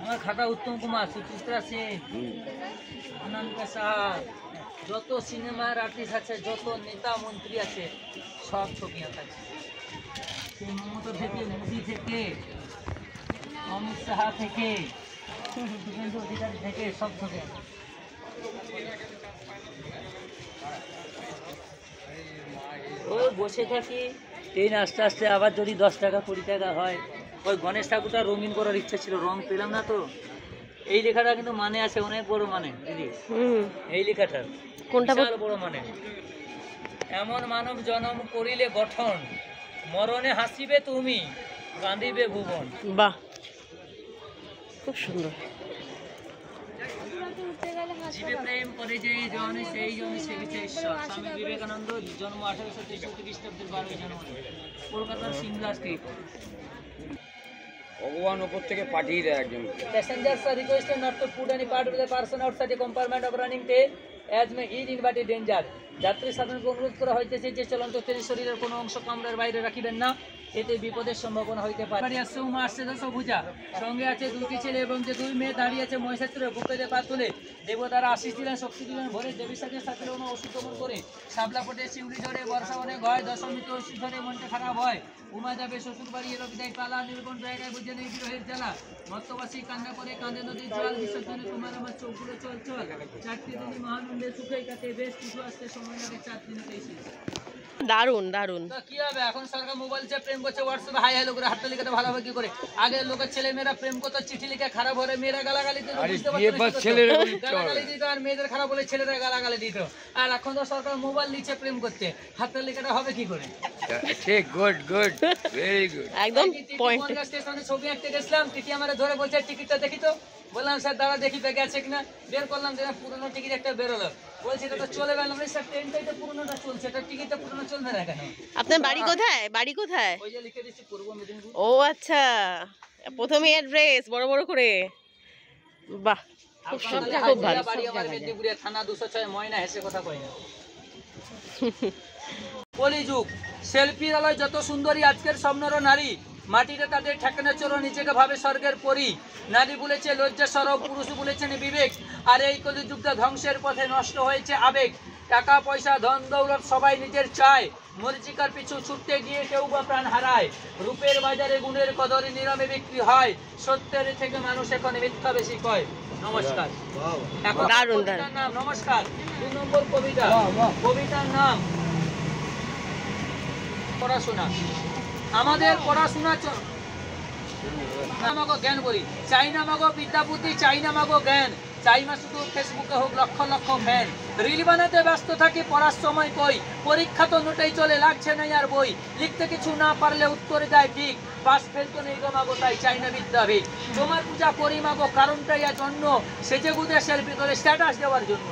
আমার খাতা উত্তম কুমার, সুচিত্রা সেন, অনামিকা সাহা, যত সিনেমার আর্টিস্ট আছে, যত নেতা মন্ত্রী আছে, সব ছবি আঁকা আছে। সেই মমতা থেকে, মোদি থেকে, অমিত সাহা থেকে, শুভেন্দু অধিকারী থেকে, সব ছবি আঁকা। ওই বসে থাকি, ট্রেন আস্তে আস্তে আবার যদি 10 টাকা 20 টাকা হয়। ওই গণেশ ঠাকুরটা রঙিন করার ইচ্ছা ছিল, রং পেলাম না তো। এই লেখাটা কিন্তু মানে আছে, অনেক বড় মানে দিদি। এই লেখাটার কোনটা বড় মানে, এমন মানব জন্ম করিলে গঠন, মরণে হাসিবে তুমি, কাঁদিবে ভুবন। বাহ, খুব সুন্দর। জীবে প্রেম করে যে জন, সেই জন সেবিছে ঈশ্বর। স্বামী বিবেকানন্দ, জন্ম 1863 খ্রিস্টাব্দের 12 জানুয়ারি, কলকাতার সিমলা স্ট্রিট। ভগবান উপর থেকে পাঠিয়ে দেয় একজন। Passengers are requested not to put any part of the person outside the compartment of running train as may he invite danger. যাত্রী সাধারণকে অনুরোধ করা হইতেছে যে চলন্ত ট্রেনের শরীরের কোনো অংশ কামরার বাইরে রাখিবেন না, এতে বিপদের সম্ভাবনা হইতে পারে। আসছে 10 ভুজা, সঙ্গে আছে 2টি ছেলে এবং যে 2 মেয়ে দাঁড়িয়ে আছে মহিষাত্রে, বুকেতে পা তুলে দেবতারা আশিস দিলেন, শক্তি দিলেন ভরে। দেবী সাথে সাথে ওষুধ দমন করে, শাবলা পটে শিউলি ঝরে, বর্ষা অনেক হয়, দশমীতে ওষুধ ধরে, মনটা খারাপ হয়। উমা যাবে শ্বশুর বাড়ি, এলো বিদায় পালা, নির্বন জায়গায় বুঝে নেই বিরহের জ্বালা। মত্তবাসী কান্না করে, কাঁদে নদীর জল বিসর্জনে, তোমার আমার চোখগুলো চল চল। 4টি দিনই মহানন্দে সুখে কাটে, বেশ কিছু আসতে সময় লাগে 4 দিনেতে এসে। দারুণ দারুণ। কি হবে এখন, সরকার মোবাইল চেয়ে প্রেম করছে, হোয়াটসঅ্যাপে হাই হ্যালো করে হাততালি লিখাতে ভালো হবে কি করে? আগে লোকের ছেলে মেয়েরা প্রেম করতো, চিঠি লিখে খারাপ হলে মেয়েরা গালাগালি দিত, গালাগালি দিত, আর মেয়েদের খারাপ হলে ছেলেরা গালাগালি দিত। আর এখন তো সরকার মোবাইল নিচ্ছে প্রেম করতে, হাততালি লিখাটা হবে কি করে? ঠিক, গুড গুড, ভেরি গুড। একদম পয়েন্ট। স্টেশনে ছবি আঁকতে গেছিলাম, টিটি আমারে ধরে বলছে টিকিটটা দেখি তো। বললাম স্যার দাঁড়া দেখি ব্যাগে আছে কিনা। বের করলাম, যে পুরোনো টিকিট একটা বেরোলো। বলছি এটা তো চলে গেলাম। স্যার ট্রেনটাই তো পুরোনোটা চলছে, এটা টিকিটটা পুরোনো চলবে না কেন? আপনার বাড়ি কোথায়? বাড়ি কোথায়? ওই যে লিখে দিচ্ছি পূর্ব মেদিনীপুর। ও আচ্ছা, প্রথমে অ্যাড্রেস বড় বড় করে। বাহ, খুব সুন্দর, খুব ভালো। বাড়ি আমার মেদিনীপুরে, থানা 206, ময়না, হেসে কথা কই না। কলিযুগ, সেলফির আলোয় যত সুন্দরী আজকের স্বপ্নর নারী, মাটিতে তাদের ঠেকানো চোর, নিজেকে ভাবে স্বর্গের পরী। নারী বলেছে লজ্জা সরব, পুরুষ বলেছেন বিবেক। আর এই কলিযুগটা ধ্বংসের পথে, নষ্ট হয়েছে আবেগ। টাকা পয়সা ধন দৌলত সবাই নিজের চায়, মরিচিকার পিছু ছুটতে গিয়ে কেউ বা প্রাণ হারায়। রূপের বাজারে গুণের কদরে নিরমে বিক্রি হয়, সত্যের থেকে মানুষ এখন মিথ্যা বেশি কয়। নমস্কার। এখন কবিতার নাম, নমস্কার, 2 নম্বর কবিতা। কবিতার নাম পড়াশোনা। আমাদের পড়াশোনা আমাগো জ্ঞান করি, চাই না মাগো বিদ্যা বুদ্ধি, চাই না মাগো জ্ঞান, চাই মা শুধু ফেসবুকে হোক লক্ষ লক্ষ ফ্যান। রিল বানাতে ব্যস্ত থাকি, পড়ার সময় কই, পরীক্ষা তো নোটেই চলে, লাগছে না আর বই। লিখতে কিছু না পারলে উত্তরে দেয় ঠিক, পাস ফেল তো নেই গো মাগো, তাই চাই না বিদ্যাভিক। তোমার পূজা করি মাগো, কারণটাই আজ অন্য, সেজে গুজে সেলফি করে স্ট্যাটাস দেওয়ার জন্য।